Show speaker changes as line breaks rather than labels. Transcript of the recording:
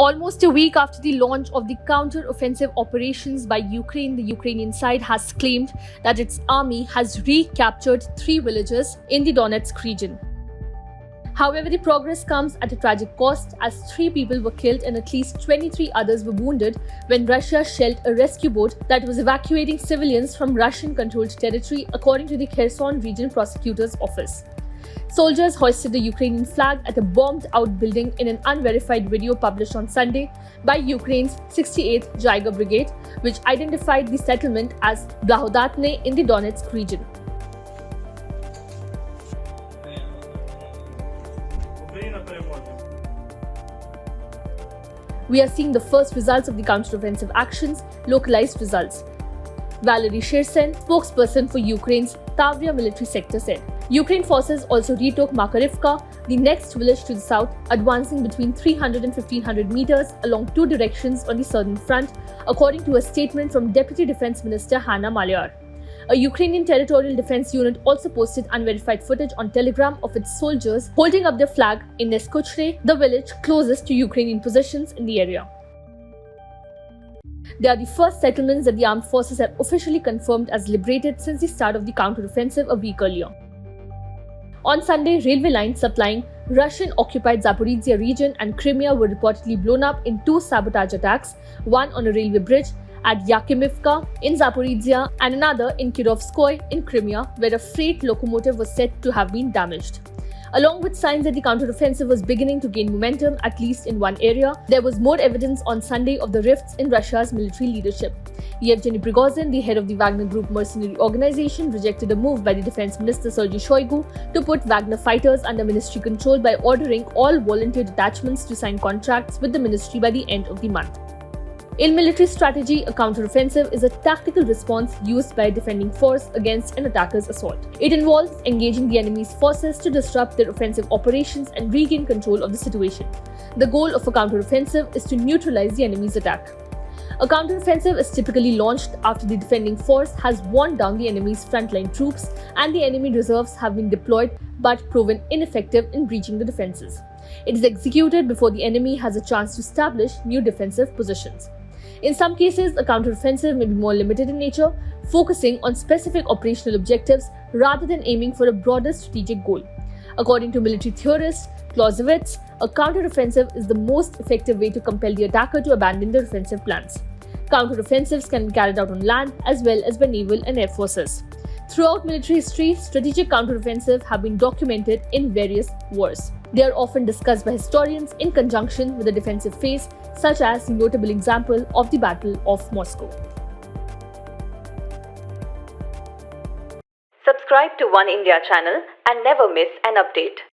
Almost a week after the launch of the counter-offensive operations by Ukraine, the Ukrainian side has claimed that its army has recaptured 3 villages in the Donetsk region. However, the progress comes at a tragic cost, as 3 people were killed and at least 23 others were wounded when Russia shelled a rescue boat that was evacuating civilians from Russian-controlled territory, according to the Kherson Region Prosecutor's Office. Soldiers hoisted the Ukrainian flag at a bombed-out building in an unverified video published on Sunday by Ukraine's 68th Jaiga Brigade, which identified the settlement as Blahodatne in the Donetsk region. We are seeing the first results of the counter-offensive actions, localized results, Valery Shersen, spokesperson for Ukraine's Tavria military sector, said. Ukraine forces also retook Makarivka, the next village to the south, advancing between 300 and 1500 meters along 2 directions on the southern front, according to a statement from Deputy Defense Minister Hanna Maliar. A Ukrainian territorial defense unit also posted unverified footage on Telegram of its soldiers holding up their flag in Neskochre, the village closest to Ukrainian positions in the area. They are the first settlements that the armed forces have officially confirmed as liberated since the start of the counter-offensive a week earlier. On Sunday, railway lines supplying Russian-occupied Zaporizhzhia region and Crimea were reportedly blown up in 2 sabotage attacks, one on a railway bridge at Yakimivka in Zaporizhzhia and another in Kirovskoy in Crimea, where a freight locomotive was said to have been damaged. Along with signs that the counter-offensive was beginning to gain momentum, at least in one area, there was more evidence on Sunday of the rifts in Russia's military leadership. Yevgeny Prigozhin, the head of the Wagner Group mercenary organization, rejected a move by the defense minister Sergei Shoigu to put Wagner fighters under ministry control by ordering all volunteer detachments to sign contracts with the ministry by the end of the month. In military strategy, a counter-offensive is a tactical response used by a defending force against an attacker's assault. It involves engaging the enemy's forces to disrupt their offensive operations and regain control of the situation. The goal of a counter-offensive is to neutralize the enemy's attack. A counter-offensive is typically launched after the defending force has worn down the enemy's frontline troops and the enemy reserves have been deployed but proven ineffective in breaching the defenses. It is executed before the enemy has a chance to establish new defensive positions. In some cases, a counter-offensive may be more limited in nature, focusing on specific operational objectives rather than aiming for a broader strategic goal. According to military theorist Clausewitz, a counter-offensive is the most effective way to compel the attacker to abandon their offensive plans. Counter-offensives can be carried out on land as well as by naval and air forces. Throughout military history, strategic counter-offensives have been documented in various wars. They are often discussed by historians in conjunction with the defensive phase, such as the notable example of the Battle of Moscow.
Subscribe to One India channel and never miss an update.